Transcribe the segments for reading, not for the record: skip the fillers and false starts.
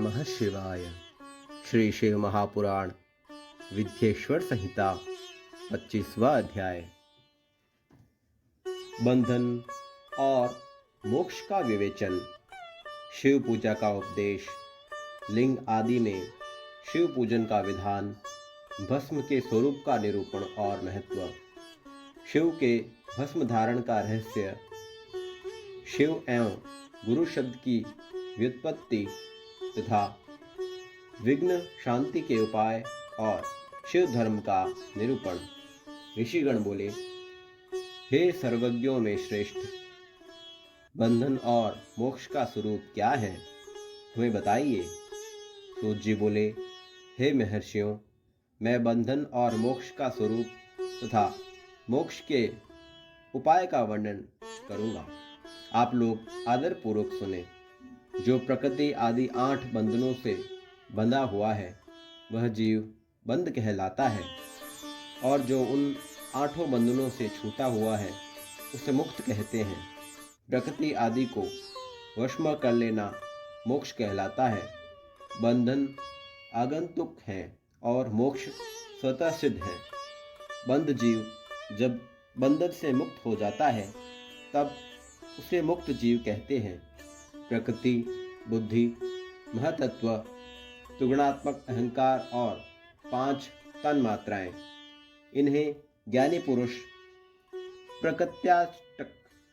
नमः शिवाय। श्री शिव महापुराण विद्येश्वर संहिता 25वां अध्याय। बंधन और मोक्ष का विवेचन। शिव पूजा का उपदेश। लिंग आदि में शिव पूजन का विधान। भस्म के स्वरूप का निरूपण और महत्व। शिव के भस्म धारण का रहस्य। शिव एवं गुरु शब्द की व्युत्पत्ति तथा विघ्न शांति के उपाय और शिव धर्म का निरूपण। ऋषिगण बोले, हे सर्वज्ञों में श्रेष्ठ, बंधन और मोक्ष का स्वरूप क्या है, हमें बताइए। सूत जी बोले, हे महर्षियों, मैं बंधन और मोक्ष का स्वरूप तथा मोक्ष के उपाय का वर्णन करूंगा। आप लोग आदर पूर्वक सुने। जो प्रकृति आदि 8 बंधनों से बंधा हुआ है वह जीव बंध कहलाता है, और जो उन 8 बंधनों से छूटा हुआ है उसे मुक्त कहते हैं। प्रकृति आदि को वश में कर लेना मोक्ष कहलाता है। बंधन आगंतुक हैं और मोक्ष स्वतः सिद्ध है। बंध जीव जब बंधन से मुक्त हो जाता है तब उसे मुक्त जीव कहते हैं। प्रकृति, बुद्धि, महतत्व, त्रिगुणात्मक अहंकार और 5 तन मात्राएं, इन्हें ज्ञानी पुरुष प्रकृत्याष्टक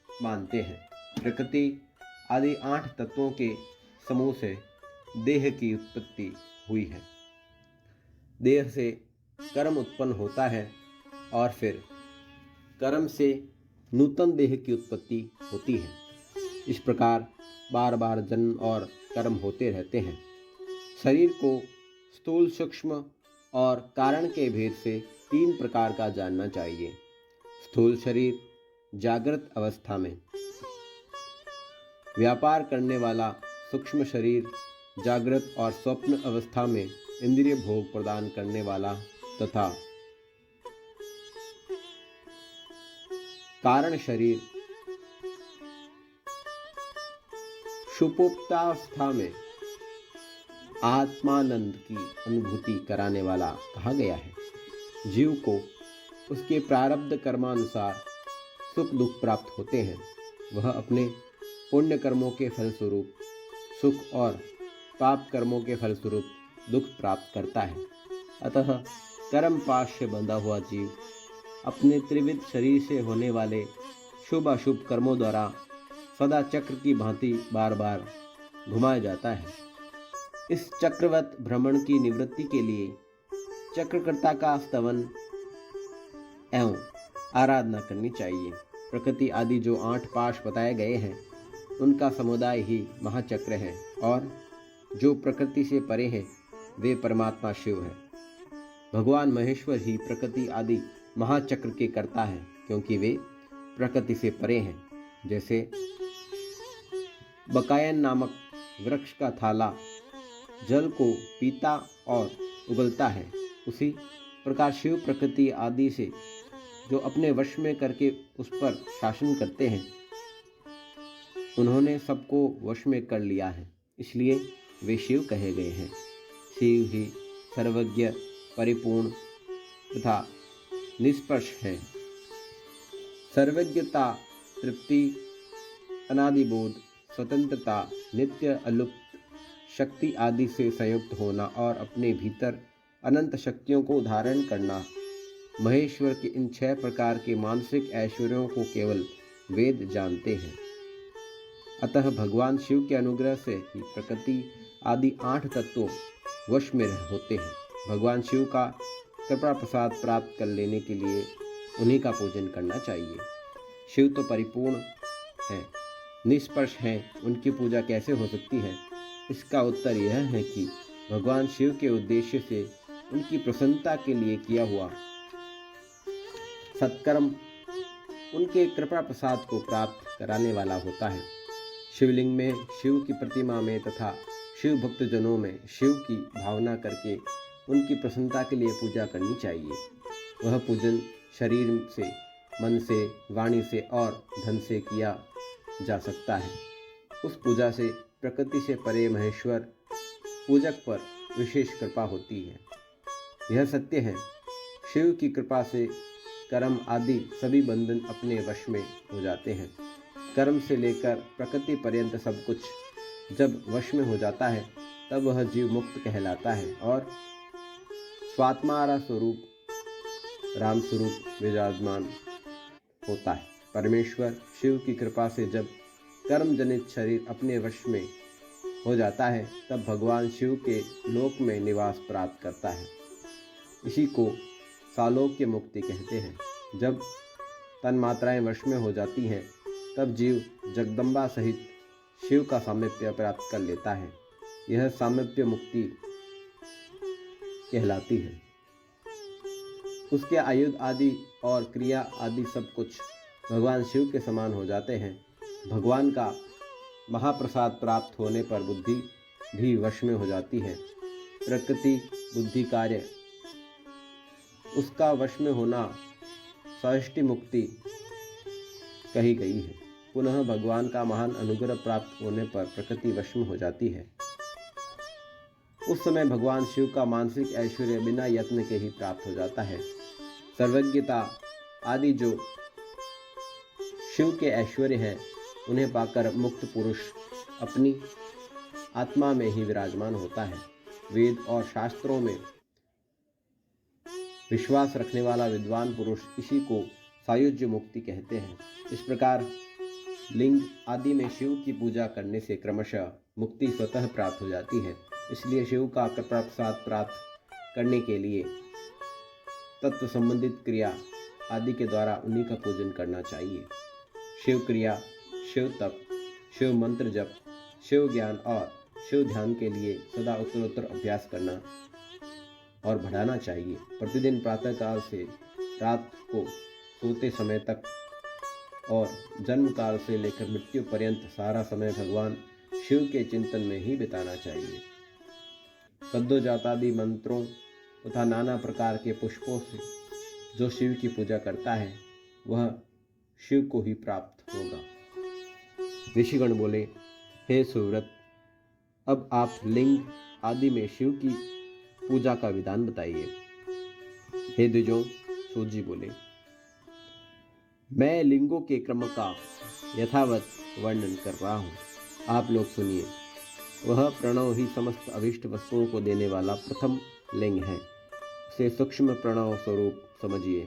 मानते हैं। प्रकृति आदि 8 तत्वों के समूह से देह की उत्पत्ति हुई है। देह से कर्म उत्पन्न होता है और फिर कर्म से नूतन देह की उत्पत्ति होती है। इस प्रकार बार बार जन्म और कर्म होते रहते हैं। शरीर को स्थूल, सूक्ष्म और कारण के भेद से 3 प्रकार का जानना चाहिए। स्थूल शरीर जागृत अवस्था में, व्यापार करने वाला सूक्ष्म शरीर जागृत और स्वप्न अवस्था में इंद्रिय भोग प्रदान करने वाला, तथा कारण शरीर सुषुप्तावस्था में आत्मानंद की अनुभूति कराने वाला कहा गया है। जीव को उसके प्रारब्ध कर्मानुसार सुख दुख प्राप्त होते हैं। वह अपने पुण्य कर्मों के फलस्वरूप सुख और पाप कर्मों के फलस्वरूप दुख प्राप्त करता है। अतः कर्म पाश से बंधा हुआ जीव अपने त्रिविध शरीर से होने वाले शुभ अशुभ कर्मों द्वारा सदा चक्र की भांति बार बार घुमाया जाता है। इस चक्रवत भ्रमण की निवृत्ति के लिए चक्रकर्ता का स्तवन एवं आराधना करनी चाहिए। प्रकृति आदि जो 8 पाश बताए गए हैं उनका समुदाय ही महाचक्र है, और जो प्रकृति से परे हैं वे परमात्मा शिव है। भगवान महेश्वर ही प्रकृति आदि महाचक्र के कर्ता हैं, क्योंकि वे प्रकृति से परे हैं। जैसे बकायन नामक वृक्ष का थाला जल को पीता और उगलता है, उसी प्रकार शिव प्रकृति आदि से जो अपने वश में करके उस पर शासन करते हैं, उन्होंने सबको वश में कर लिया है, इसलिए वे शिव कहे गए हैं। शिव ही सर्वज्ञ, परिपूर्ण तथा निष्पक्ष है। सर्वज्ञता, तृप्ति, अनादिबोध, स्वतंत्रता, नित्य अलुप्त शक्ति आदि से संयुक्त होना और अपने भीतर अनंत शक्तियों को धारण करना, महेश्वर के इन 6 प्रकार के मानसिक ऐश्वर्यों को केवल वेद जानते हैं। अतः भगवान शिव के अनुग्रह से ही प्रकृति आदि 8 तत्वों वश में होते हैं। भगवान शिव का कृपा प्रसाद प्राप्त कर लेने के लिए उन्हीं का पूजन करना चाहिए। शिव तो परिपूर्ण है, निष्पक्ष हैं, उनकी पूजा कैसे हो सकती है? इसका उत्तर यह है कि भगवान शिव के उद्देश्य से उनकी प्रसन्नता के लिए किया हुआ सत्कर्म उनके कृपा प्रसाद को प्राप्त कराने वाला होता है। शिवलिंग में, शिव की प्रतिमा में तथा शिव भक्तजनों में शिव की भावना करके उनकी प्रसन्नता के लिए पूजा करनी चाहिए। वह पूजन शरीर से, मन से, वाणी से और धन से किया जा सकता है। उस पूजा से प्रकृति से परे महेश्वर पूजक पर विशेष कृपा होती है। यह सत्य है, शिव की कृपा से कर्म आदि सभी बंधन अपने वश में हो जाते हैं। कर्म से लेकर प्रकृति पर्यंत सब कुछ जब वश में हो जाता है तब वह जीव मुक्त कहलाता है और स्वात्मारा स्वरूप राम स्वरूप विराजमान होता है। परमेश्वर शिव की कृपा से जब कर्म जनित शरीर अपने वश में हो जाता है तब भगवान शिव के लोक में निवास प्राप्त करता है। इसी को सालोक्य मुक्ति कहते हैं। जब तन्मात्राएं वश में हो जाती हैं तब जीव जगदम्बा सहित शिव का सामीप्य प्राप्त कर लेता है। यह सामीप्य मुक्ति कहलाती है। उसके आयुध आदि और क्रिया आदि सब कुछ भगवान शिव के समान हो जाते हैं। भगवान का महाप्रसाद प्राप्त होने पर बुद्धि भी वश में हो जाती है। प्रकृति बुद्धि कार्य उसका वश में होना सृष्टि मुक्ति कही गई है। पुनः भगवान का महान अनुग्रह प्राप्त होने पर प्रकृति वश में हो जाती है। उस समय भगवान शिव का मानसिक ऐश्वर्य बिना यत्न के ही प्राप्त हो जाता है। सर्वज्ञता आदि जो शिव के ऐश्वर्य हैं उन्हें पाकर मुक्त पुरुष अपनी आत्मा में ही विराजमान होता है। वेद और शास्त्रों में विश्वास रखने वाला विद्वान पुरुष इसी को सायुज्य मुक्ति कहते हैं। इस प्रकार लिंग आदि में शिव की पूजा करने से क्रमशः मुक्ति स्वतः प्राप्त हो जाती है। इसलिए शिव का प्रसाद प्राप्त करने के लिए तत्व संबंधित क्रिया आदि के द्वारा उन्हीं का पूजन करना चाहिए। शिव क्रिया, शिव तप, शिव मंत्र जप, शिव ज्ञान और शिव ध्यान के लिए सदा उत्तरोत्तर अभ्यास करना और बढ़ाना चाहिए। प्रतिदिन प्रातःकाल से रात को सोते समय तक और जन्म काल से लेकर मृत्यु पर्यंत सारा समय भगवान शिव के चिंतन में ही बिताना चाहिए। सद्योजातादि मंत्रों तथा नाना प्रकार के पुष्पों से जो शिव की पूजा करता है वह शिव को ही प्राप्त होगा। ऋषिगण बोले, हे सुव्रत, अब आप लिंग आदि में शिव की पूजा का विधान बताइए। हे द्विजों, सूत जी बोले, मैं लिंगों के क्रम का यथावत वर्णन कर रहा हूँ, आप लोग सुनिए। वह प्रणव ही समस्त अभिष्ट वस्तुओं को देने वाला प्रथम लिंग है। उसे सूक्ष्म प्रणव स्वरूप समझिए।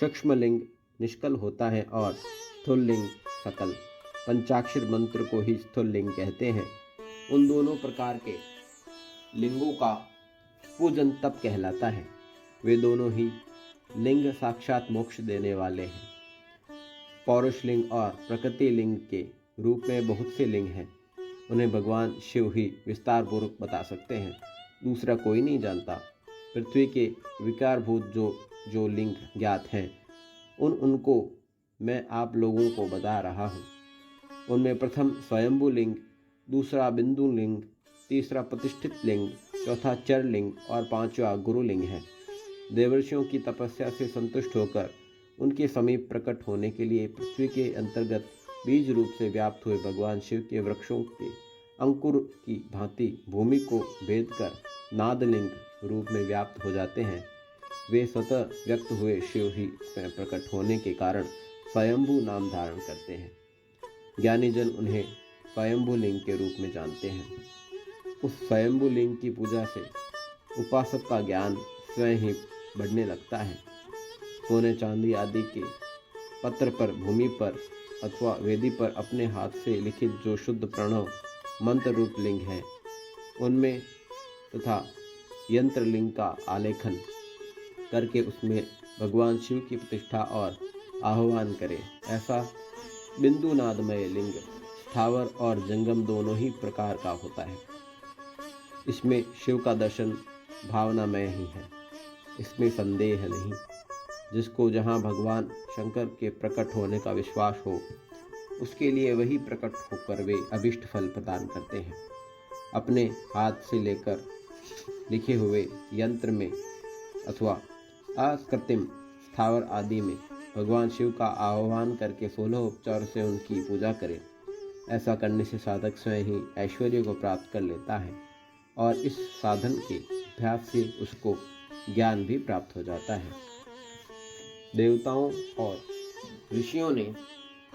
सूक्ष्म लिंग निष्कल होता है और स्थूल लिंग सकल। पंचाक्षर मंत्र को ही स्थूल लिंग कहते हैं। उन दोनों प्रकार के लिंगों का पूजन तप कहलाता है। वे दोनों ही लिंग साक्षात मोक्ष देने वाले हैं। पौरुष लिंग और प्रकृति लिंग के रूप में बहुत से लिंग हैं। उन्हें भगवान शिव ही विस्तार पूर्वक बता सकते हैं, दूसरा कोई नहीं जानता। पृथ्वी के विकारभूत जो लिंग ज्ञात हैं उनको मैं आप लोगों को बता रहा हूँ। उनमें प्रथम स्वयंभू लिंग, दूसरा बिंदु लिंग, तीसरा प्रतिष्ठित लिंग, चौथा चर लिंग और पांचवा गुरु लिंग है। देवर्षियों की तपस्या से संतुष्ट होकर उनके समीप प्रकट होने के लिए पृथ्वी के अंतर्गत बीज रूप से व्याप्त हुए भगवान शिव के वृक्षों के अंकुर की भांति भूमि को भेद कर नादलिंग रूप में व्याप्त हो जाते हैं। वे स्वतः व्यक्त हुए शिव ही स्वयं प्रकट होने के कारण स्वयंभू नाम धारण करते हैं। ज्ञानी जन उन्हें स्वयंभू लिंग के रूप में जानते हैं। उस स्वयंभू लिंग की पूजा से उपासक का ज्ञान स्वयं ही बढ़ने लगता है। सोने चांदी आदि के पत्र पर, भूमि पर अथवा वेदी पर अपने हाथ से लिखित जो शुद्ध प्रणव मंत्र रूप लिंग है उनमें तथा यंत्र लिंग का आलेखन करके उसमें भगवान शिव की प्रतिष्ठा और आह्वान करें। ऐसा बिंदुनादमय लिंग स्थावर और जंगम दोनों ही प्रकार का होता है। इसमें शिव का दर्शन भावनामय ही है, इसमें संदेह नहीं। जिसको जहाँ भगवान शंकर के प्रकट होने का विश्वास हो उसके लिए वही प्रकट होकर वे अभिष्ट फल प्रदान करते हैं। अपने हाथ से लेकर लिखे हुए यंत्र में अथवा अकृत्रिम स्थावर आदि में भगवान शिव का आह्वान करके 16 उपचार से उनकी पूजा करें। ऐसा करने से साधक स्वयं ही ऐश्वर्य को प्राप्त कर लेता है और इस साधन के अभ्यास से उसको ज्ञान भी प्राप्त हो जाता है। देवताओं और ऋषियों ने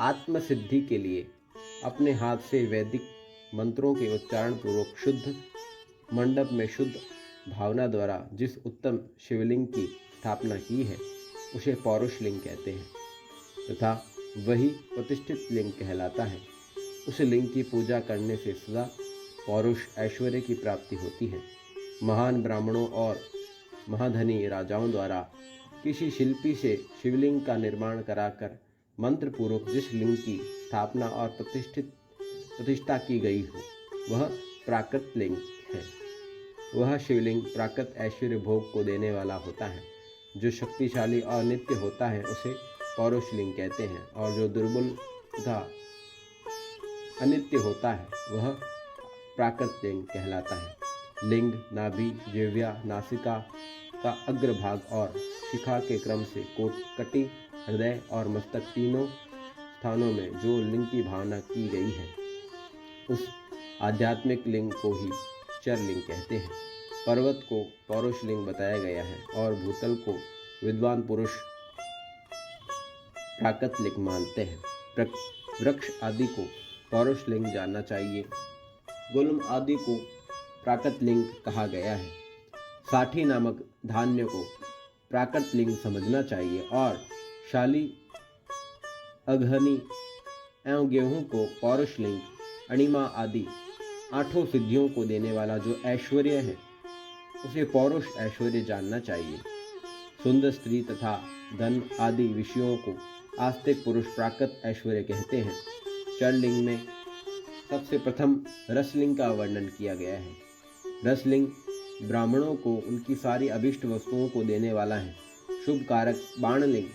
आत्मसिद्धि के लिए अपने हाथ से वैदिक मंत्रों के उच्चारण पूर्वक शुद्ध मंडप में शुद्ध भावना द्वारा जिस उत्तम शिवलिंग की स्थापना की है उसे पौरुष लिंग कहते हैं तथा वही प्रतिष्ठित लिंग कहलाता है। उस लिंग की पूजा करने से सदा पौरुष ऐश्वर्य की प्राप्ति होती है। महान ब्राह्मणों और महाधनी राजाओं द्वारा किसी शिल्पी से शिवलिंग का निर्माण कराकर मंत्र पूर्वक जिस लिंग की स्थापना और प्रतिष्ठा की गई हो वह प्राकृत लिंग है। वह शिवलिंग प्राकृत ऐश्वर्य भोग को देने वाला होता है। जो शक्तिशाली और नित्य होता है उसे पौरुष लिंग कहते हैं और जो दुर्बल तथा अनित्य होता है वह प्राकृत लिंग कहलाता है। लिंग नाभि, जिह्वा, नासिका का अग्रभाग और शिखा के क्रम से कटी, हृदय और मस्तक तीनों स्थानों में जो लिंग की भावना की गई है उस आध्यात्मिक लिंग को ही चर लिंग कहते हैं। पर्वत को पौरुष लिंग बताया गया है और भूतल को विद्वान पुरुष प्राकृत लिंग मानते हैं। वृक्ष आदि को पौरुष लिंग जानना चाहिए। गुल्म आदि को प्राकृत लिंग कहा गया है। साठी नामक धान्य को प्राकृत लिंग समझना चाहिए और शाली, अघनी एवं गेहूं को पौरुष लिंग, अणिमा आदि आठों सिद्धियों को देने वाला जो ऐश्वर्य है उसे पौरुष ऐश्वर्य जानना चाहिए। सुंदर स्त्री तथा धन आदि विषयों को आस्तिक पुरुष प्राकृत ऐश्वर्य कहते हैं। चरलिंग में सबसे प्रथम रसलिंग का वर्णन किया गया है। रसलिंग ब्राह्मणों को उनकी सारी अभिष्ट वस्तुओं को देने वाला है। शुभ कारक बाणलिंग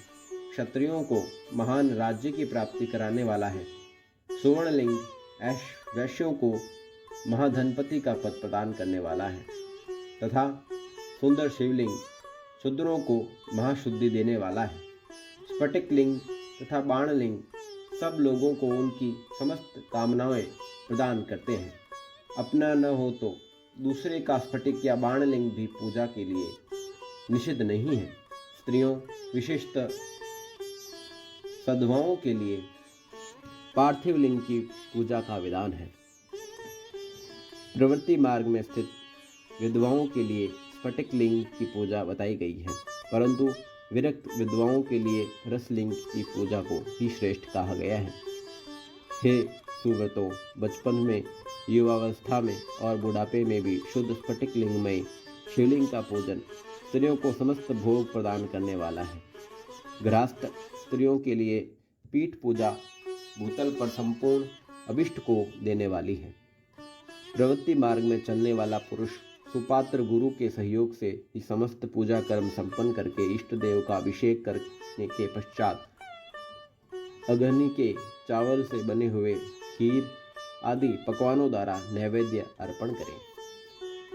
क्षत्रियों को महान राज्य की प्राप्ति कराने वाला है। सुवर्णलिंग वैश्यों को महाधनपति का पद प्रदान करने वाला है तथा सुंदर शिवलिंग शूद्रों को महाशुद्धि देने वाला है। स्फटिक लिंग तथा बाणलिंग सब लोगों को उनकी समस्त कामनाएं प्रदान करते हैं। अपना न हो तो दूसरे का स्फटिक या बाणलिंग भी पूजा के लिए निषिद्ध नहीं है। स्त्रियों विशेषतः सधवाओं के लिए पार्थिव लिंग की पूजा का विधान है। प्रवृत्ति मार्ग में स्थित विधवाओं के लिए स्फटिक लिंग की पूजा बताई गई है, परंतु विरक्त विधवाओं के लिए रसलिंग की पूजा को ही श्रेष्ठ कहा गया है। हे सुव्रतों, बचपन में, युवावस्था में और बुढ़ापे में भी शुद्ध स्फटिक लिंग में शिवलिंग का पूजन स्त्रियों को समस्त भोग प्रदान करने वाला है। गृहस्थ स्त्रियों के लिए पीठ पूजा भूतल पर संपूर्ण अभिष्ट को देने वाली है। प्रवृत्ति मार्ग में चलने वाला पुरुष सुपात्र गुरु के सहयोग से ही समस्त पूजा कर्म संपन्न करके इष्ट देव का अभिषेक करने के पश्चात अग्नि के चावल से बने हुए खीर आदि पकवानों द्वारा नैवेद्य अर्पण करें।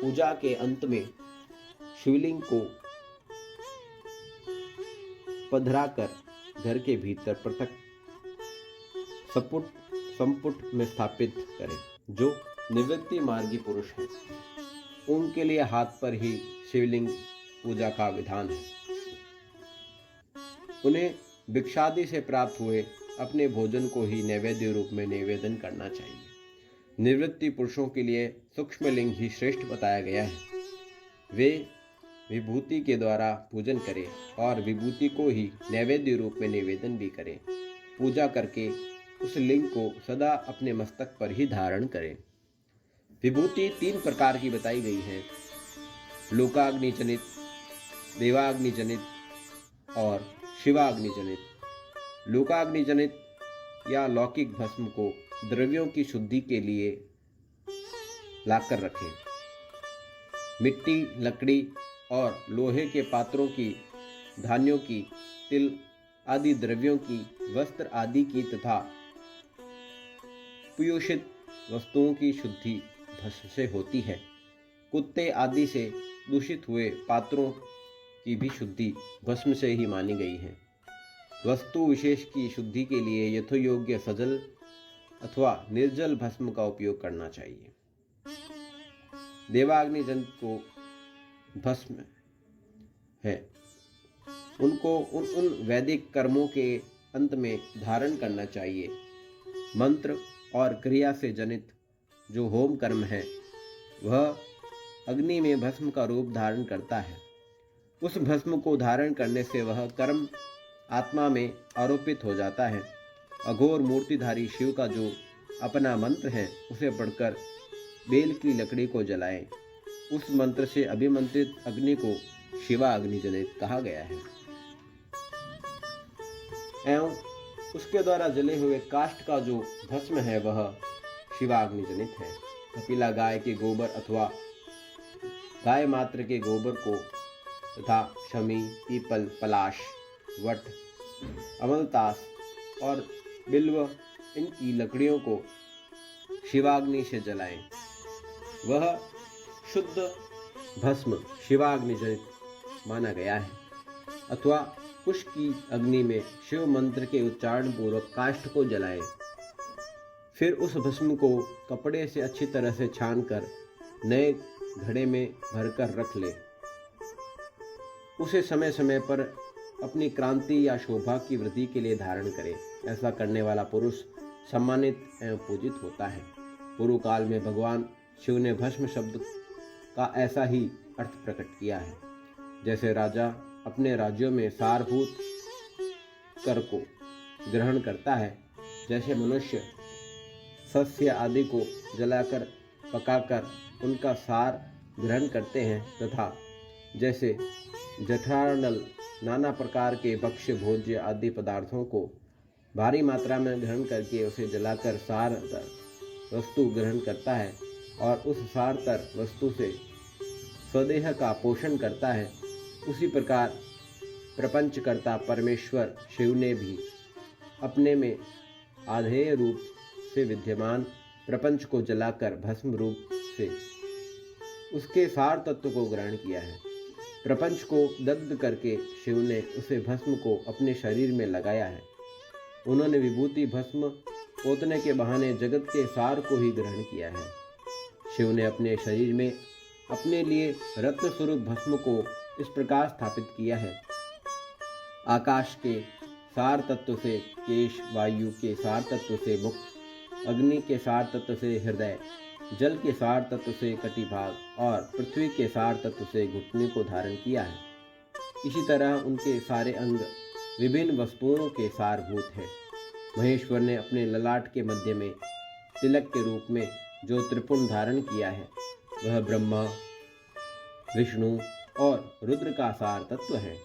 पूजा के अंत में शिवलिंग को पधराकर घर के भीतर पृथक संपुट में स्थापित करें। जो निवृत्ति मार्गी पुरुष हैं उनके लिए हाथ पर ही शिवलिंग पूजा का विधान है। उन्हें भिक्षादि से प्राप्त हुए अपने भोजन को ही नैवेद्य रूप में निवेदन करना चाहिए। निवृत्ति पुरुषों के लिए सूक्ष्म लिंग ही श्रेष्ठ बताया गया है। वे विभूति के द्वारा पूजन करें और विभूति को ही नैवेद्य रूप में निवेदन भी करें। पूजा करके उस लिंग को सदा अपने मस्तक पर ही धारण करें। विभूति 3 प्रकार की बताई गई है: लोकाग्नि जनित, देवाग्नि जनित और शिवाग्नि जनित। लोकाग्नि जनित या लौकिक भस्म को द्रव्यों की शुद्धि के लिए लाकर रखें। मिट्टी, लकड़ी और लोहे के पात्रों की, धान्यों की, तिल आदि द्रव्यों की, वस्त्र आदि की तथा पीयूषित वस्तुओं की शुद्धि भस्म से होती है। कुत्ते आदि से दूषित हुए पात्रों की भी शुद्धि भस्म से ही मानी गई है। वस्तु विशेष की शुद्धि के लिए यथोयोग्य सजल अथवा निर्जल भस्म का उपयोग करना चाहिए। देवाग्नि जंत को भस्म है, उनको उन वैदिक कर्मों के अंत में धारण करना चाहिए। मंत्र और क्रिया से जनित जो होम कर्म है वह अग्नि में भस्म का रूप धारण करता है। उस भस्म को धारण करने से वह कर्म आत्मा में आरोपित हो जाता है। अघोर मूर्तिधारी शिव का जो अपना मंत्र है उसे पढ़कर बेल की लकड़ी को जलाएं। उस मंत्र से अभिमंत्रित अग्नि को शिवाग्नि जनित कहा गया है एवं उसके द्वारा जले हुए काष्ठ का जो भस्म है वह शिवाग्नि जनित है। कपिला गाय के गोबर अथवा गाय मात्र के गोबर को तथा शमी, पीपल, पलाश, वट, अमलतास और बिल्व इनकी लकड़ियों को शिवाग्नि से जलाएं। वह शुद्ध भस्म शिवाग्नि जनित माना गया है। अथवा कुश की अग्नि में शिव मंत्र के उच्चारण पूर्वक काष्ठ को जलाएं। फिर उस भस्म को कपड़े से अच्छी तरह से छानकर नए घड़े में भरकर रख ले। उसे समय समय पर अपनी क्रांति या शोभा की वृद्धि के लिए धारण करे। ऐसा करने वाला पुरुष सम्मानित एवं पूजित होता है। पूर्व काल में भगवान शिव ने भस्म शब्द का ऐसा ही अर्थ प्रकट किया है। जैसे राजा अपने राज्यों में सारभूत कर को ग्रहण करता है, जैसे मनुष्य सस्य आदि को जलाकर पकाकर उनका सार ग्रहण करते हैं, तथा जैसे जठरानल नाना प्रकार के भक्ष्य भोज्य आदि पदार्थों को भारी मात्रा में ग्रहण करके उसे जलाकर सारतर वस्तु ग्रहण करता है और उस सारतर वस्तु से स्वदेह का पोषण करता है, उसी प्रकार प्रपंचकर्ता परमेश्वर शिव ने भी अपने में आधेय रूप से विद्यमान प्रपंच को जलाकर भस्म रूप से उसके सार तत्व को ग्रहण किया है। प्रपंच को दग्ध करके शिव ने उसे भस्म को अपने शरीर में लगाया है। उन्होंने विभूति भस्म पोतने के बहाने जगत के सार को ही ग्रहण किया है। शिव ने अपने शरीर में अपने लिए रत्न स्वरूप भस्म को इस प्रकार स्थापित किया है। आकाश के सार तत्व से केश, वायु के सार तत्व से मुख, अग्नि के सार तत्व से हृदय, जल के सार तत्व से कटिभाग और पृथ्वी के सार तत्व से घुटने को धारण किया है। इसी तरह उनके सारे अंग विभिन्न वस्तुओं के सारभूत हैं। महेश्वर ने अपने ललाट के मध्य में तिलक के रूप में जो त्रिपुंड धारण किया है वह ब्रह्मा, विष्णु और रुद्र का सार तत्व है।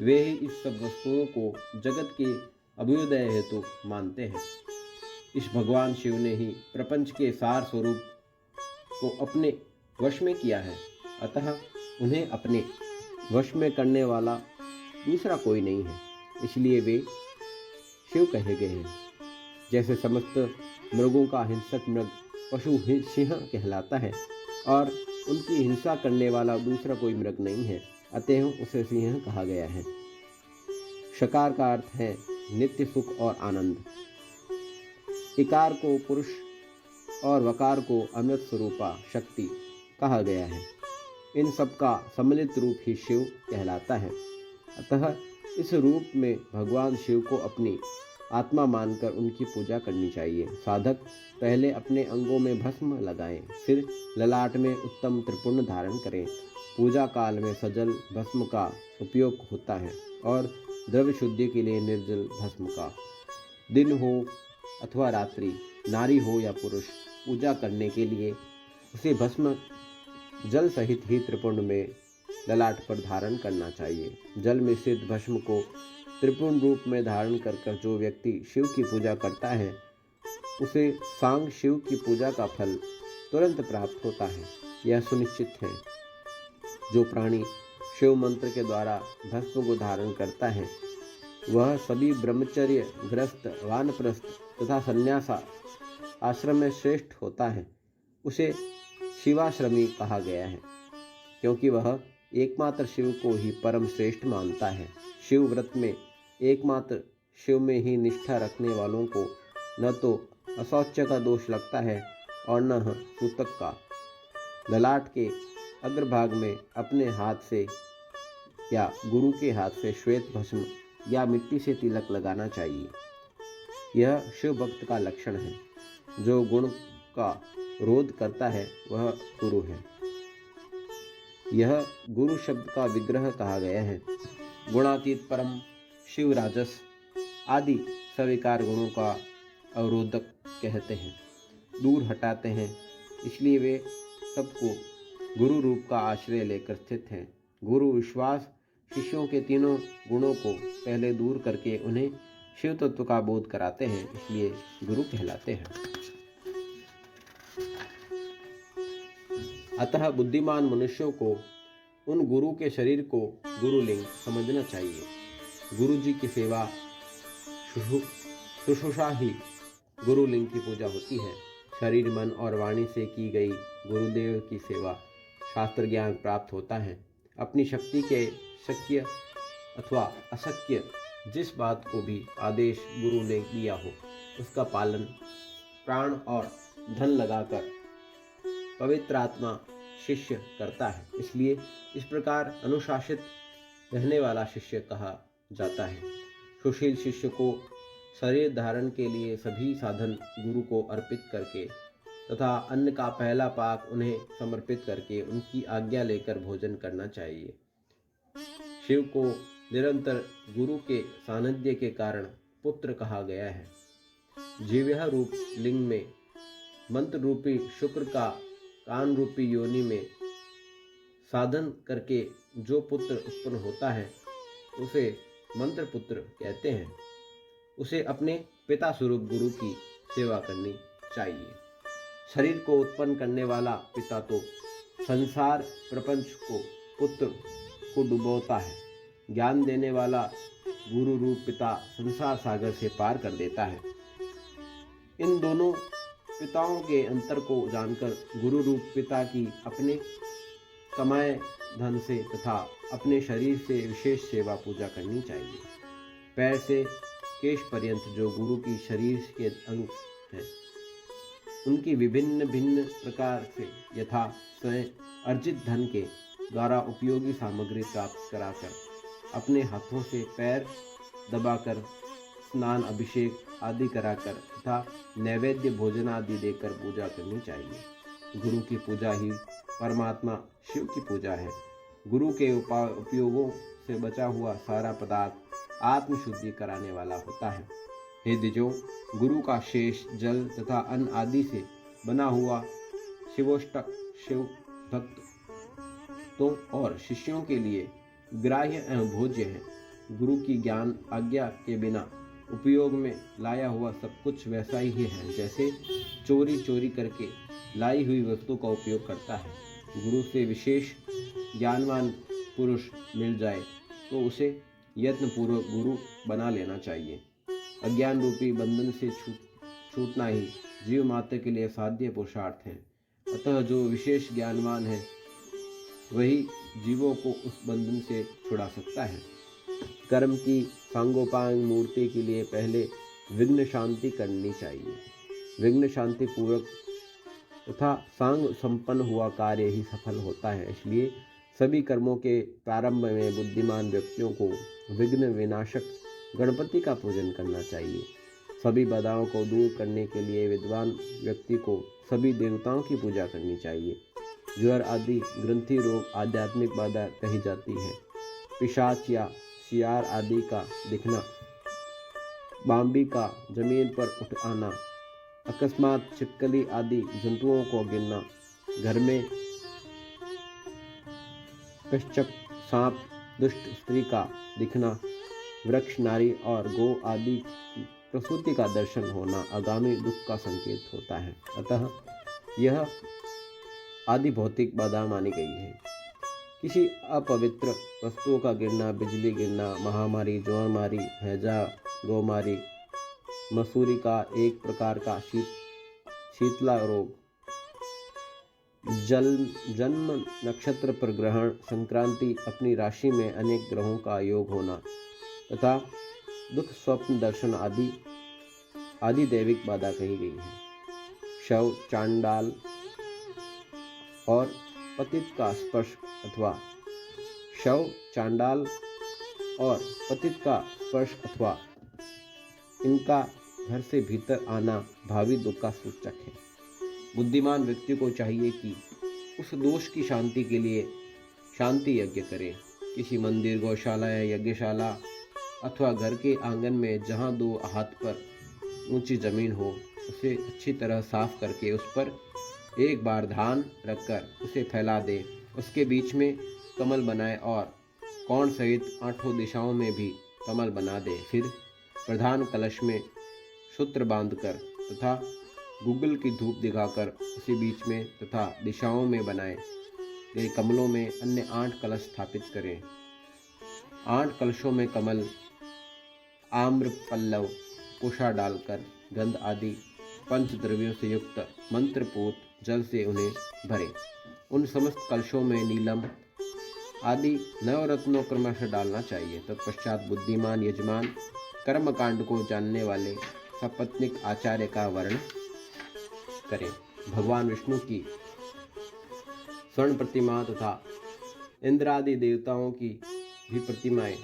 वे ही इस सब वस्तुओं को जगत के अभ्युदय हेतु मानते हैं। इस भगवान शिव ने ही प्रपंच के सार स्वरूप को अपने वश में किया है, अतः उन्हें अपने वश में करने वाला दूसरा कोई नहीं है, इसलिए वे शिव कहे गए हैं। जैसे समस्त मृगों का हिंसक मृग पशु सिंह कहलाता है और उनकी हिंसा करने वाला दूसरा कोई मृग नहीं है, अतः उसे सिंह कहा गया है। शकार का अर्थ है नित्य सुख और आनंद। इकार को पुरुष और वकार को अमृत स्वरूपा शक्ति कहा गया है। इन सब का सम्मिलित रूप ही शिव कहलाता है। अतः इस रूप में भगवान शिव को अपनी आत्मा मानकर उनकी पूजा करनी चाहिए। साधक पहले अपने अंगों में भस्म लगाएं, फिर ललाट में उत्तम त्रिपुंड धारण करें। पूजा काल में सजल भस्म का उपयोग होता है और द्रव्य शुद्धि के लिए निर्जल भस्म का। दिन हो अथवा रात्रि, नारी हो या पुरुष, पूजा करने के लिए उसे भस्म जल सहित ही त्रिपुंड में ललाट पर धारण करना चाहिए। जल मिश्रित भस्म को त्रिपुंड रूप में धारण कर जो व्यक्ति शिव की पूजा करता है उसे सांग शिव की पूजा का फल तुरंत प्राप्त होता है, यह सुनिश्चित है। जो प्राणी शिव मंत्र के द्वारा भस्म को धारण करता है वह सभी ब्रह्मचर्य ग्रस्त, वानप्रस्थ तथा संन्यास आश्रम में श्रेष्ठ होता है। उसे शिवाश्रमी कहा गया है क्योंकि वह एकमात्र शिव को ही परम श्रेष्ठ मानता है। शिव व्रत में एकमात्र शिव में ही निष्ठा रखने वालों को न तो अशौच का दोष लगता है और न सूतक का। ललाट के अग्रभाग में अपने हाथ से या गुरु के हाथ से श्वेत भस्म या मिट्टी से तिलक लगाना चाहिए। यह शिव भक्त का लक्षण है। जो गुण का रोध करता है वह गुरु है। यह गुरु शब्द का विग्रह कहा गया है। गुणातीत परम शिव राजस आदि स्वीकार गुणों का अवरोधक कहते हैं, दूर हटाते हैं। इसलिए वे सबको गुरु रूप का आश्रय लेकर स्थित हैं। गुरु विश्वास शिष्यों के तीनों गुणों को पहले दूर करके उन्हें शिव तत्व का बोध कराते हैं, इसलिए गुरु कहलाते हैं। अतः बुद्धिमान मनुष्यों को उन गुरु के शरीर को गुरुलिंग समझना चाहिए। गुरु जी की सेवा शुश्रूषा ही गुरुलिंग की पूजा होती है। शरीर, मन और वाणी से की गई गुरुदेव की सेवा शास्त्र ज्ञान प्राप्त होता है। अपनी शक्ति के शक्य अथवा अशक्य जिस बात को भी आदेश गुरु ने दिया हो उसका पालन प्राण और धन लगाकर पवित्र आत्मा शिष्य करता है। इसलिए इस प्रकार अनुशासित रहने वाला शिष्य कहा जाता है। सुशील शिष्य को शरीर धारण के लिए सभी साधन गुरु को अर्पित करके तथा अन्न का पहला पाक उन्हें समर्पित करके उनकी आज्ञा लेकर भोजन करना चाहिए। शिव को निरंतर गुरु के सानिध्य के कारण पुत्र कहा गया है। जीव्य रूप लिंग में मंत्र रूपी शुक्र का कान रूपी योनि में साधन करके जो पुत्र उत्पन्न होता है उसे मंत्र पुत्र कहते हैं। उसे अपने पिता स्वरूप गुरु की सेवा करनी चाहिए। शरीर को उत्पन्न करने वाला पिता तो संसार प्रपंच को पुत्र को डुबोता है। ज्ञान देने वाला गुरु रूप पिता संसार सागर से पार कर देता है। इन दोनों पिताओं के अंतर को जानकर गुरु रूप पिता की अपने कमाए धन से तथा अपने शरीर से विशेष सेवा पूजा करनी चाहिए। पैर से केश पर्यंत जो गुरु की शरीर के अंग हैं उनकी विभिन्न भिन्न प्रकार से यथा स्वयं अर्जित धन के द्वारा उपयोगी सामग्री प्राप्त कराकर अपने हाथों से पैर दबाकर स्नान अभिषेक आदि कराकर तथा नैवेद्य भोजन आदि देकर पूजा करनी चाहिए। गुरु की पूजा ही परमात्मा शिव की पूजा है। गुरु के उपयोगों से बचा हुआ सारा पदार्थ आत्मशुद्धि कराने वाला होता है। हे द्विजों, गुरु का शेष जल तथा अन्न आदि से बना हुआ शिवोष्टक शिव भक्तों और शिष्यों के लिए ग्राह्य एवं भोज्य है। गुरु की ज्ञान आज्ञा के बिना उपयोग में लाया हुआ सब कुछ वैसा ही है जैसे चोरी करके लाई हुई वस्तु का उपयोग करता है। गुरु से विशेष ज्ञानवान पुरुष मिल जाए तो उसे यत्नपूर्वक गुरु बना लेना चाहिए। अज्ञान रूपी बंधन से छूटना ही जीव मात्र के लिए साध्य पुरुषार्थ है। अतः जो विशेष ज्ञानवान है वही जीवों को उस बंधन से छुड़ा सकता है। कर्म की सांगोपांग मूर्ति के लिए पहले विघ्न शांति करनी चाहिए। विघ्न शांति पूर्वक तथा सांग संपन्न हुआ कार्य ही सफल होता है। इसलिए सभी कर्मों के प्रारंभ में बुद्धिमान व्यक्तियों को विघ्न विनाशक गणपति का पूजन करना चाहिए। सभी बाधाओं को दूर करने के लिए विद्वान व्यक्ति को सभी देवताओं की पूजा करनी चाहिए। ज्वर आदि ग्रंथि रोग आध्यात्मिक बाधा कही जाती है। पिशाच या शियार आदि का दिखना, बाम्बी का जमीन पर उठ आना, अकस्मात छिपकली आदि जंतुओं को गिरना, घर में कश्चक सांप दुष्ट स्त्री का दिखना, वृक्ष नारी और गो आदि की प्रसूति का दर्शन होना आगामी दुख का संकेत होता है। अतः यह आदि भौतिक बाधा मानी गई है। किसी अपवित्र वस्तुओं का गिरना, बिजली गिरना, महामारी, ज्वारमारी, हैजा, गौमारी, मसूरी का एक प्रकार का शीतला रोग, जन्म नक्षत्र पर ग्रहण, संक्रांति, अपनी राशि में अनेक ग्रहों का योग होना तथा दुख स्वप्न दर्शन आदि दैविक बाधा कही गई है। शव, चांडाल और पतित का स्पर्श अथवा शव, चांडाल और पतित का स्पर्श अथवा इनका घर से भीतर आना भावी दुख का सूचक है। बुद्धिमान व्यक्ति को चाहिए कि उस दोष की शांति के लिए शांति यज्ञ करे। किसी मंदिर, गौशाला या यज्ञशाला अथवा घर के आंगन में जहाँ 2 हाथ पर ऊंची जमीन हो, उसे अच्छी तरह साफ करके उस पर एक बार धान रखकर उसे फैला दे। उसके बीच में कमल बनाए और कोण सहित 8 दिशाओं में भी कमल बना दे। फिर प्रधान कलश में सूत्र बांधकर तथा गुग्गल की धूप दिखाकर उसी बीच में तथा दिशाओं में बनाए गए कमलों में अन्य 8 कलश स्थापित करें। 8 कलशों में कमल, आम्र पल्लव, कुशा डालकर गंध आदि पंचद्रव्यों से युक्त मंत्रपूत जल से उन्हें भरें। उन समस्त कलशों में नीलम आदि नवरत्नों क्रमशः डालना चाहिए। तत्पश्चात बुद्धिमान यजमान कर्मकांड को जानने वाले सपत्निक आचार्य का वर्ण करें। भगवान विष्णु की स्वर्ण प्रतिमा तथा इंद्र आदि देवताओं की भी प्रतिमाएं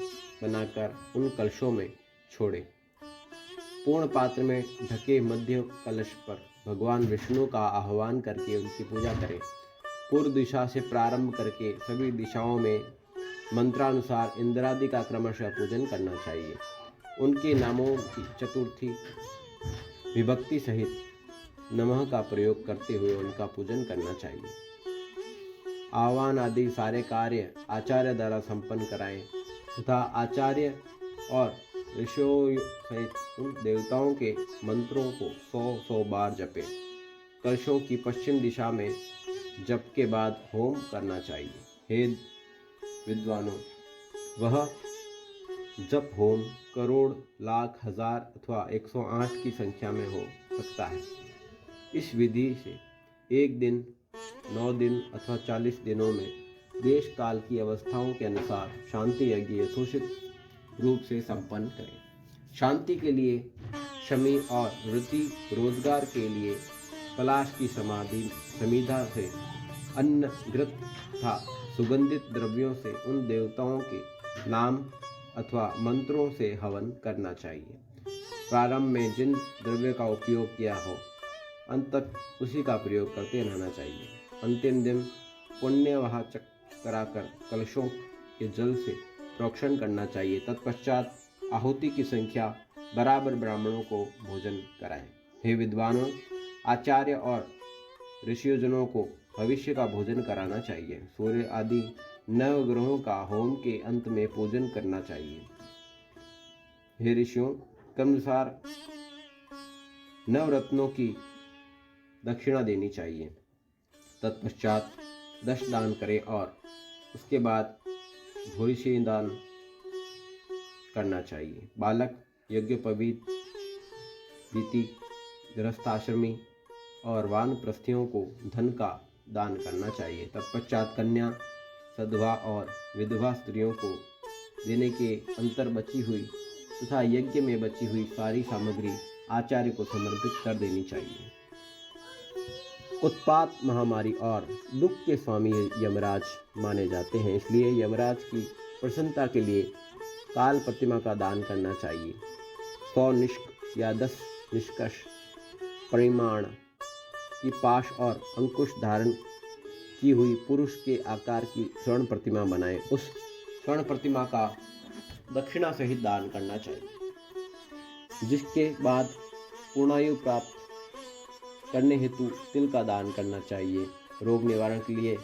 बनाकर उन कलशों में छोड़े। पूर्ण पात्र में ढके मध्य कलश पर भगवान विष्णु का आह्वान करके उनकी पूजा करें। पूर्व दिशा से प्रारंभ करके सभी दिशाओं में मंत्रानुसार इंद्रादि का क्रमशः पूजन करना चाहिए। उनके नामों की चतुर्थी विभक्ति सहित नमः का प्रयोग करते हुए उनका पूजन करना चाहिए। आह्वान आदि सारे कार्य आचार्य द्वारा संपन्न कराएं तथा आचार्य और ऋषियों सहित उन देवताओं के मंत्रों को 100 बार जपें। कलशों की पश्चिम दिशा में जप के बाद होम करना चाहिए। हे विद्वानों, वह जप होम करोड़, लाख, हजार अथवा 108 की संख्या में हो सकता है। इस विधि से 1 दिन, 9 दिन अथवा 40 दिनों में देश काल की अवस्थाओं के अनुसार शांति यज्ञ यथोचित रूप से संपन्न करें। शांति के लिए शमी और वृत्ति, रोजगार के लिए पलाश की समिधा से अन्न, घृत तथा सुगंधित द्रव्यों से उन देवताओं के नाम अथवा मंत्रों से हवन करना चाहिए। प्रारंभ में जिन द्रव्य का उपयोग किया हो, अंत तक उसी का प्रयोग करते रहना चाहिए। अंतिम दिन पुण्यवाचक कराकर कलशों के जल से प्रोक्षण करना चाहिए। तत्पश्चात आहुति की संख्या बराबर ब्राह्मणों को भोजन कराएं। हे विद्वानों, आचार्य और ऋषियोजनों को भविष्य का भोजन कराना चाहिए। सूर्य आदि नवग्रहों का होम के अंत में पूजन करना चाहिए। हे ऋषियों, क्रमानुसार नवरत्नों की दक्षिणा देनी चाहिए। तत्पश्चात 10 दान करें और उसके बाद भूरिशी दान करना चाहिए। बालक, यज्ञोपवीत, रीति, गृहस्थाश्रमी और वानप्रस्थियों को धन का दान करना चाहिए। तत्पश्चात कन्या, सधवा और विधवा स्त्रियों को देने के अंतर बची हुई तथा यज्ञ में बची हुई सारी सामग्री आचार्य को समर्पित कर देनी चाहिए। उत्पात, महामारी और दुख के स्वामी यमराज माने जाते हैं, इसलिए यमराज की प्रसन्नता के लिए काल प्रतिमा का दान करना चाहिए। 100 निष्क या 10 निष्कर्ष परिमाण की पाश और अंकुश धारण की हुई पुरुष के आकार की स्वर्ण प्रतिमा बनाएं। उस स्वर्ण प्रतिमा का दक्षिणा सहित दान करना चाहिए, जिसके बाद पूर्णायु प्राप्त करने हेतु तिल का दान करना चाहिए। रोग निवारण के लिए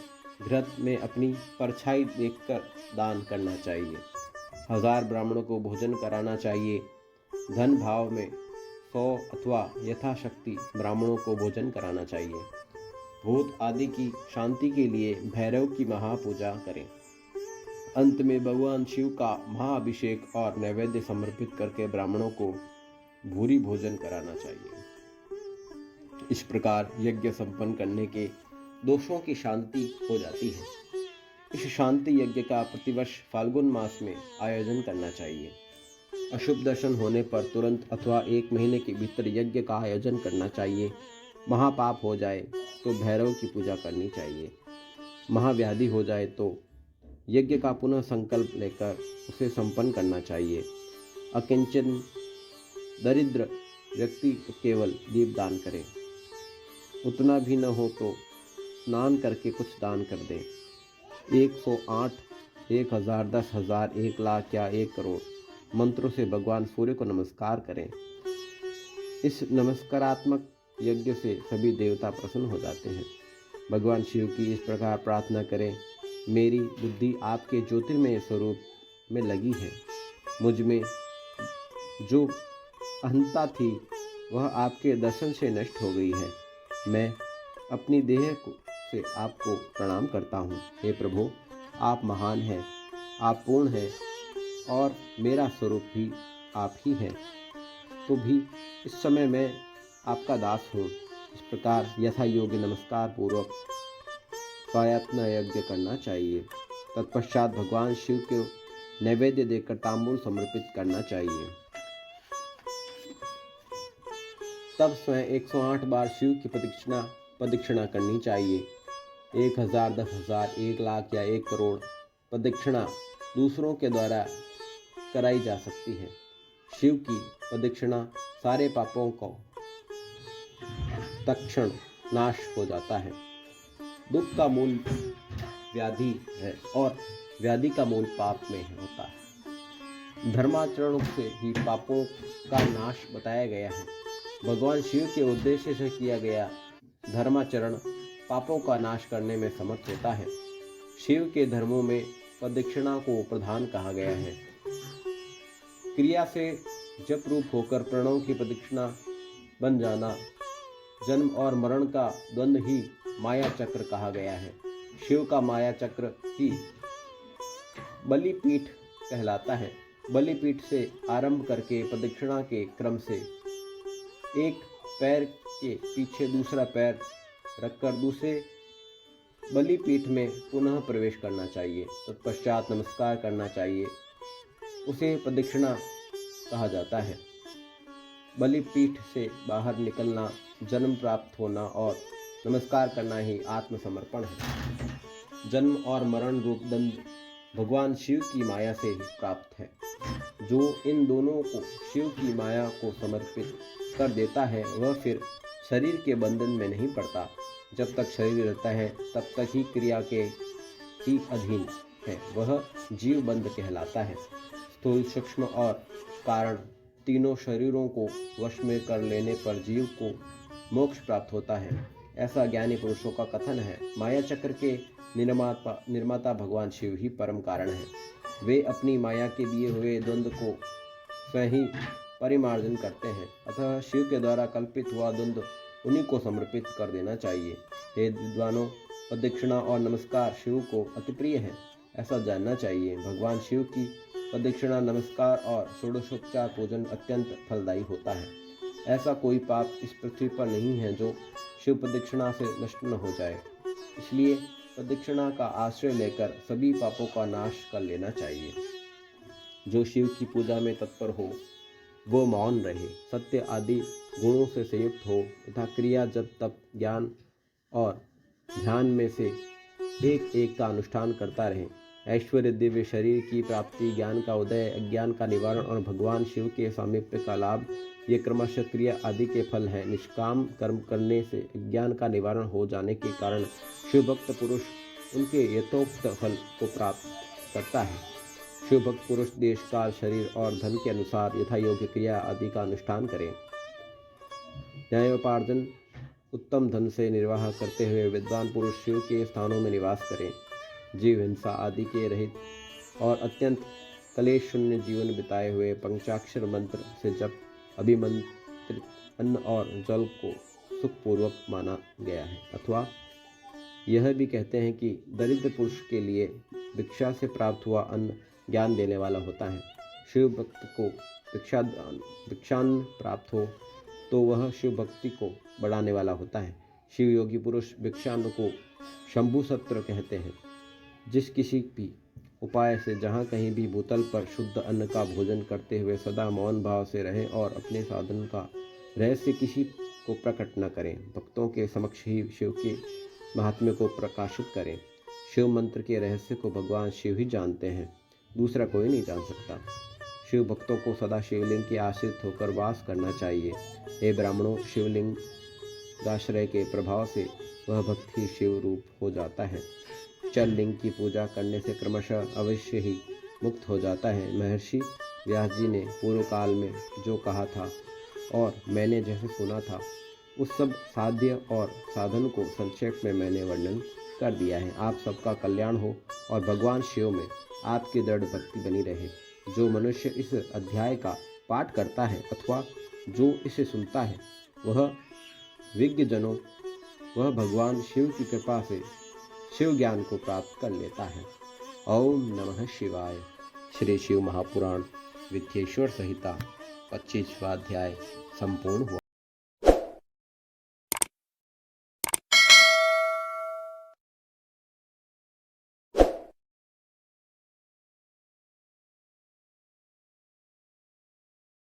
घृत में अपनी परछाई देखकर दान करना चाहिए। 1000 ब्राह्मणों को भोजन कराना चाहिए। धन भाव में 100 अथवा यथाशक्ति ब्राह्मणों को भोजन कराना चाहिए। भूत आदि की शांति के लिए भैरव की महापूजा करें। अंत में भगवान शिव का महाअभिषेक और नैवेद्य समर्पित करके ब्राह्मणों को भूरी भोजन कराना चाहिए। इस प्रकार यज्ञ संपन्न करने के दोषों की शांति हो जाती है। इस शांति यज्ञ का प्रतिवर्ष फाल्गुन मास में आयोजन करना चाहिए। अशुभ दर्शन होने पर तुरंत अथवा 1 महीने के भीतर यज्ञ का आयोजन करना चाहिए। महापाप हो जाए तो भैरव की पूजा करनी चाहिए। महाव्याधि हो जाए तो यज्ञ का पुनः संकल्प लेकर उसे संपन्न करना चाहिए। अकिंचन दरिद्र व्यक्ति केवल दीपदान करे, उतना भी न हो तो स्नान करके कुछ दान कर दे। 108, 1000, 10,000, 1,00,000 या 1 करोड़ मंत्रों से भगवान सूर्य को नमस्कार करें। इस नमस्कारात्मक यज्ञ से सभी देवता प्रसन्न हो जाते हैं। भगवान शिव की इस प्रकार प्रार्थना करें, मेरी बुद्धि आपके ज्योतिर्मय स्वरूप में लगी है। मुझ में जो अहंता थी वह आपके दर्शन से नष्ट हो गई है। मैं अपनी देह से आपको प्रणाम करता हूँ। हे प्रभु, आप महान हैं, आप पूर्ण हैं और मेरा स्वरूप भी आप ही हैं। तो भी इस समय मैं आपका दास हूँ। इस प्रकार यथा योग्य नमस्कार पूर्वक कायात्म यज्ञ करना चाहिए। तत्पश्चात भगवान शिव को नैवेद्य देकर तांबूल समर्पित करना चाहिए। तब स्वयं 108 बार शिव की प्रदक्षिणा करनी चाहिए। 1000, 10,000, 1,00,000 या 1 करोड़ प्रदक्षिणा दूसरों के द्वारा कराई जा सकती है। शिव की प्रदक्षिणा सारे पापों को तत्क्षण नाश हो जाता है। दुख का मूल व्याधि है और व्याधि का मूल पाप में होता है। धर्माचरण से ही पापों का नाश बताया गया है। भगवान शिव के उद्देश्य से किया गया धर्माचरण पापों का नाश करने में समर्थ होता है। शिव के धर्मों में प्रदक्षिणा को प्रधान कहा गया है। क्रिया से जप रूप होकर प्रणव की प्रदक्षिणा बन जाना, जन्म और मरण का द्वंद्व ही माया चक्र कहा गया है। शिव का माया चक्र ही बलिपीठ कहलाता है। बलिपीठ से आरंभ करके प्रदक्षिणा के क्रम से एक पैर के पीछे दूसरा पैर रखकर दूसरे बलिपीठ में पुनः प्रवेश करना चाहिए। तत्पश्चात नमस्कार करना चाहिए। उसे प्रदक्षिणा कहा जाता है। बलिपीठ से बाहर निकलना, जन्म प्राप्त होना और नमस्कार करना ही आत्मसमर्पण है। जन्म और मरण रूप दंड भगवान शिव की माया से ही प्राप्त है। जो इन दोनों को शिव की माया को समर्पित कर देता है वह फिर शरीर के बंधन में नहीं पड़ता। जब तक शरीर रहता है तब तक ही क्रिया के ही अधीन है। वह जीव बंध कहलाता है। स्थूल, सूक्ष्म और कारण तीनों शरीरों को वश में कर लेने पर जीव को मोक्ष प्राप्त होता है, ऐसा ज्ञानी पुरुषों का कथन है। माया चक्र के निर्माता भगवान शिव ही परम कारण है। वे अपनी माया के दिए हुए द्वंद्व को स्वयं ही परिमार्जन करते हैं। अतः शिव के द्वारा कल्पित हुआ द्वंद्व उन्हीं को समर्पित कर देना चाहिए। हे विद्वानों, प्रदक्षिणा और नमस्कार शिव को अति प्रिय है, ऐसा जानना चाहिए। भगवान शिव की प्रदक्षिणा, नमस्कार और षोडशोपचार पूजन अत्यंत फलदायी होता है। ऐसा कोई पाप इस पृथ्वी पर नहीं है जो शिव प्रदक्षिणा से नष्ट न हो जाए। इसलिए प्रदक्षिणा का आश्रय लेकर सभी पापों का नाश कर लेना चाहिए। जो शिव की पूजा में तत्पर हो वो मौन रहे, सत्य आदि गुणों से संयुक्त हो तथा क्रिया, जप, तप, ज्ञान और ध्यान में से एक एक का अनुष्ठान करता रहे। ऐश्वर्य, दिव्य शरीर की प्राप्ति, ज्ञान का उदय, अज्ञान का निवारण और भगवान शिव के सामीप्य का लाभ, ये क्रमशः क्रिया आदि के फल हैं। निष्काम कर्म करने से अज्ञान का निवारण हो जाने के कारण शिव भक्त पुरुष उनके यथोक्त फल को प्राप्त करता है। शिव भक्त पुरुष देश, काल, शरीर और धन के अनुसार यथा योग्य क्रिया आदि का अनुष्ठान करें। न्यायोपार्जन उत्तम धन से निर्वाह करते हुए विद्वान पुरुष शिव के स्थानों में निवास करें। जीव हिंसा आदि के रहित और अत्यंत कलेश शून्य जीवन बिताए हुए पंचाक्षर मंत्र से जप, अभिमंत्रित अन्न और जल को सुखपूर्वक माना गया है। अथवा यह भी कहते हैं कि दरिद्र पुरुष के लिए भिक्षा से प्राप्त हुआ अन्न ज्ञान देने वाला होता है। शिव भक्त को भिक्षान्न प्राप्त हो तो वह शिव भक्ति को बढ़ाने वाला होता है। शिव योगी पुरुष भिक्षान्न को शंभु सत्र कहते हैं। जिस किसी भी उपाय से जहाँ कहीं भी भूतल पर शुद्ध अन्न का भोजन करते हुए सदा मौन भाव से रहें और अपने साधन का रहस्य किसी को प्रकट न करें, भक्तों के समक्ष ही शिव के महात्म्य को प्रकाशित करें। शिव मंत्र के रहस्य को भगवान शिव ही जानते हैं, दूसरा कोई नहीं जान सकता। शिव भक्तों को सदा शिवलिंग के आश्रित होकर वास करना चाहिए। हे ब्राह्मणों, शिवलिंग आश्रय के प्रभाव से वह भक्त ही शिव रूप हो जाता है। चल लिंग की पूजा करने से क्रमशः अवश्य ही मुक्त हो जाता है। महर्षि व्यास जी ने पूर्व काल में जो कहा था और मैंने जैसे सुना था, उस सब साध्य और साधन को संक्षेप में मैंने वर्णन कर दिया है। आप सबका कल्याण हो और भगवान शिव में आपकी दृढ़ भक्ति बनी रहे। जो मनुष्य इस अध्याय का पाठ करता है अथवा जो इसे सुनता है, वह विज्ञजनों वह भगवान शिव की कृपा से शिव ज्ञान को प्राप्त कर लेता है। ओम नमः शिवाय। श्री शिव महापुराण विद्येश्वर संहिता 25वां अध्याय संपूर्ण हुआ।